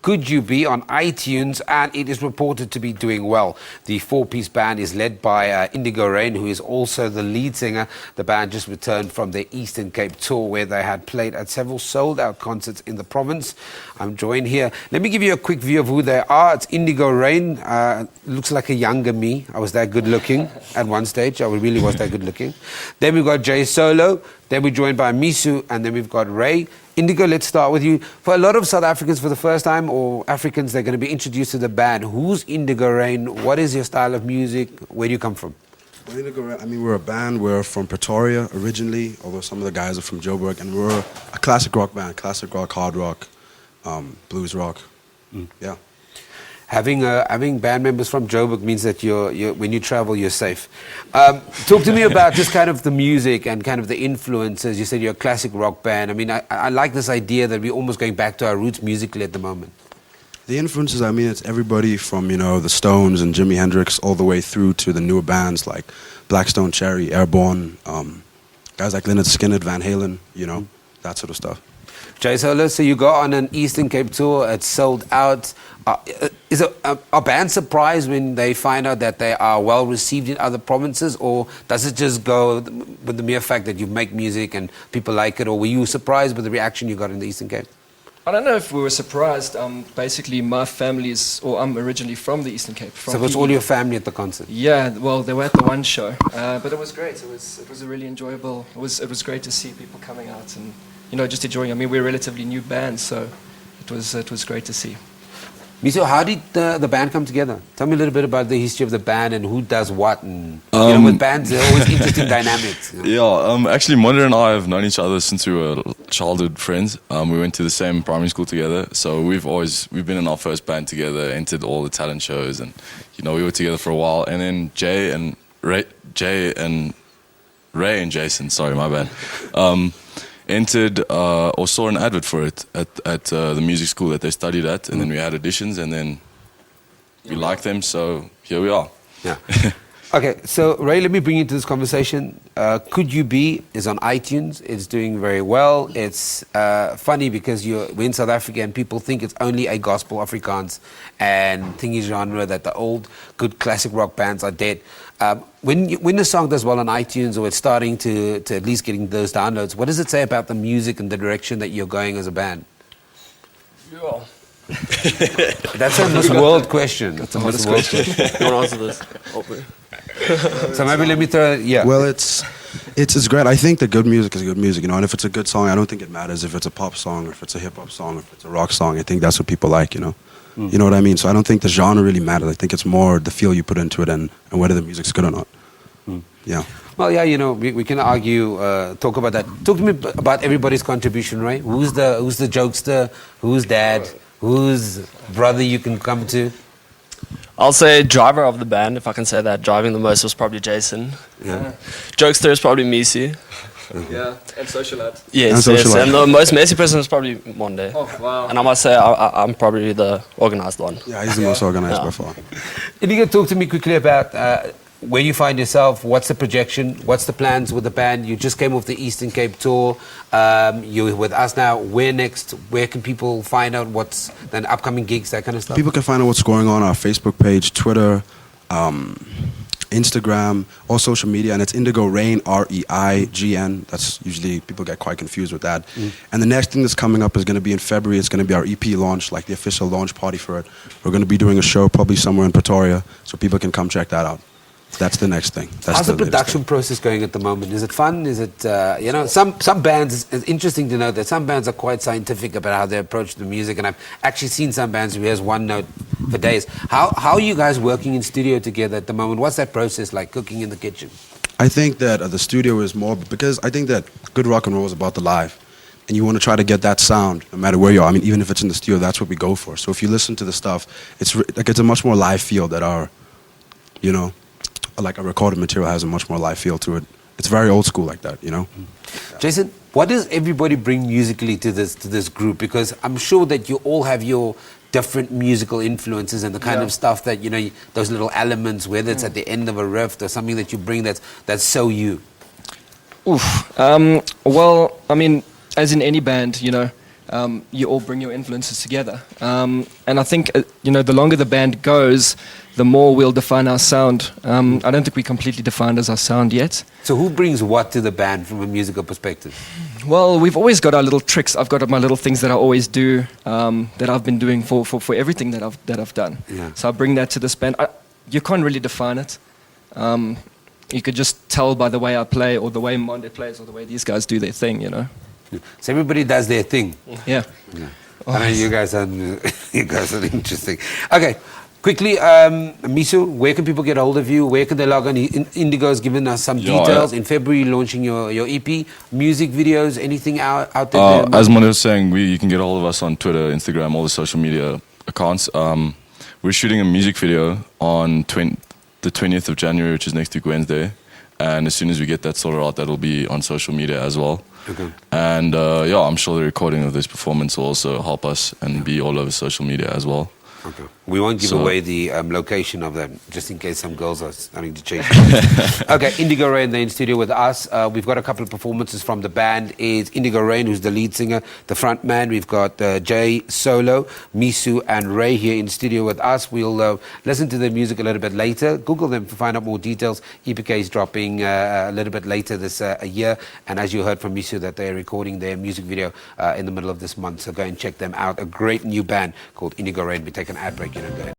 Could You Be on iTunes, and it is reported to be doing well. The four-piece band is led by Indigo Reign, who is also the lead singer. The band just returned from their Eastern Cape tour, where they had played at several sold-out concerts in the province. I'm joined here. Let me give you a quick view of who they are. It's Indigo Reign. Looks like a younger me. I was that good-looking at one stage. I really was that good-looking. Then we've got Jay Solo. Then we're joined by Misu, and then we've got Ray. Indigo, let's start with you. For a lot of South Africans for the first time, or Africans, they're going to be introduced to the band. Who's Indigo Reign? What is your style of music? Where do you come from? Well, Indigo Reign, I mean, we're a band. We're from Pretoria originally, although some of the guys are from Joburg. And we're a classic rock band, classic rock, hard rock, blues rock. Yeah. Having band members from Joburg means that when you travel, you're safe. Talk to me about just kind of the music and kind of the influences. You said you're a classic rock band. I mean, I like this idea that we're almost going back to our roots musically at the moment. The influences, I mean, it's everybody from, the Stones and Jimi Hendrix all the way through to the newer bands like Blackstone Cherry, Airborne, guys like Lynyrd Skynyrd, Van Halen, that sort of stuff. Jay Solo, so you go on an Eastern Cape tour, it's sold out. Are bands surprised when they find out that they are well received in other provinces, or does it just go with the mere fact that you make music and people like it, or were you surprised with the reaction you got in the Eastern Cape? I don't know if we were surprised. Basically, my family I'm originally from the Eastern Cape. So it was all your family at the concert? Yeah, well, they were at the one show, but it was great. It was a really enjoyable. It was great to see people coming out and just enjoying. I mean, we're a relatively new band, so it was great to see. Miso, how did the band come together? Tell me a little bit about the history of the band and who does what. And with bands, there are always interesting dynamics. Yeah, actually, Mother and I have known each other since we were childhood friends. We went to the same primary school together, so we've been in our first band together, entered all the talent shows, and we were together for a while. And then Ray and Jason, sorry, my bad. Entered or saw an advert for it at the music school that they studied at, and then we had auditions, and then we liked them, so here we are. Yeah. Okay, so Ray, let me bring you into this conversation. Could You Be is on iTunes. It's doing very well. It's funny because we're in South Africa and people think it's only a gospel Afrikaans and thingy genre, that the old good classic rock bands are dead. When a song does well on iTunes, or it's starting to at least getting those downloads, what does it say about the music and the direction that you're going as a band? Yeah. That's a Miss World question. That's a Miss World question. Don't answer this. So maybe let me throw it. Yeah. Well, it's great. I think that good music is good music, and if it's a good song, I don't think it matters if it's a pop song, or if it's a hip hop song, or if it's a rock song. I think that's what people like, You know what I mean? So I don't think the genre really matters. I think it's more the feel you put into it and whether the music's good or not. Yeah. Well, yeah, we can argue, talk about that. Talk to me about everybody's contribution, right? Who's the jokester? Who's dad? Who's brother you can come to? I'll say driver of the band, if I can say that. Driving the most was probably Jason. Yeah. Jokester is probably Misi. Yeah, and socialite. Yes, and the most messy person is probably Monday. Oh, wow. And I must say, I'm probably the organized one. Yeah, he's the most organized by far. If you can talk to me quickly about where you find yourself, what's the projection, what's the plans with the band? You just came off the Eastern Cape tour. You're with us now. Where next? Where can people find out what's the upcoming gigs, that kind of stuff? People can find out what's going on our Facebook page, Twitter, Instagram, all social media, and it's Indigo Reign, REIGN. That's usually, people get quite confused with that. And the next thing that's coming up is going to be in February. It's going to be our EP launch, like the official launch party for it. We're going to be doing a show probably somewhere in Pretoria, so people can come check that out. That's the next thing. How's the production process going at the moment? Is it fun? Is it, some bands, it's interesting to know that some bands are quite scientific about how they approach the music, and I've actually seen some bands who has one note for days. How are you guys working in studio together at the moment? What's that process like, cooking in the kitchen? I think that the studio is more, because I think that good rock and roll is about the live. And you want to try to get that sound, no matter where you are. I mean, even if it's in the studio, that's what we go for. So if you listen to the stuff, it's a much more live feel that like a recorded material has a much more live feel to it. It's very old school like that, Jason, what does everybody bring musically to this group? Because I'm sure that you all have your different musical influences and the kind of stuff that, those little elements, whether it's at the end of a riff or something that you bring that's so you. Well, I mean, as in any band, you all bring your influences together. And I think, the longer the band goes, the more we'll define our sound. I don't think we completely defined as our sound yet. So who brings what to the band from a musical perspective? Well, we've always got our little tricks. I've got my little things that I always do, that I've been doing for everything that I've done. Yeah. So I bring that to this band. You can't really define it. You could just tell by the way I play, or the way Monde plays, or the way these guys do their thing, So everybody does their thing. Yeah. I mean, you guys are interesting. Okay, quickly, Misu, where can people get hold of you? Where can they log on? Indigo's given us some details. In February, launching your EP, music videos, anything out there? As Mone was saying, you can get hold of us on Twitter, Instagram, all the social media accounts. We're shooting a music video on the 20th of January, which is next week Wednesday. And as soon as we get that sorted out, that'll be on social media as well. Okay. And I'm sure the recording of this performance will also help us and be all over social media as well. Okay. We won't give away the location of them, just in case some girls are starting to chase you. Okay, Indigo Reign, they're in studio with us. We've got a couple of performances from the band. Is Indigo Reign, who's the lead singer, the front man. We've got Jay Solo, Misu, and Ray here in studio with us. We'll listen to their music a little bit later. Google them to find out more details. EPK is dropping a little bit later this year. And as you heard from Misu, that they're recording their music video in the middle of this month. So go and check them out. A great new band called Indigo Reign. We take an ad break, go ahead.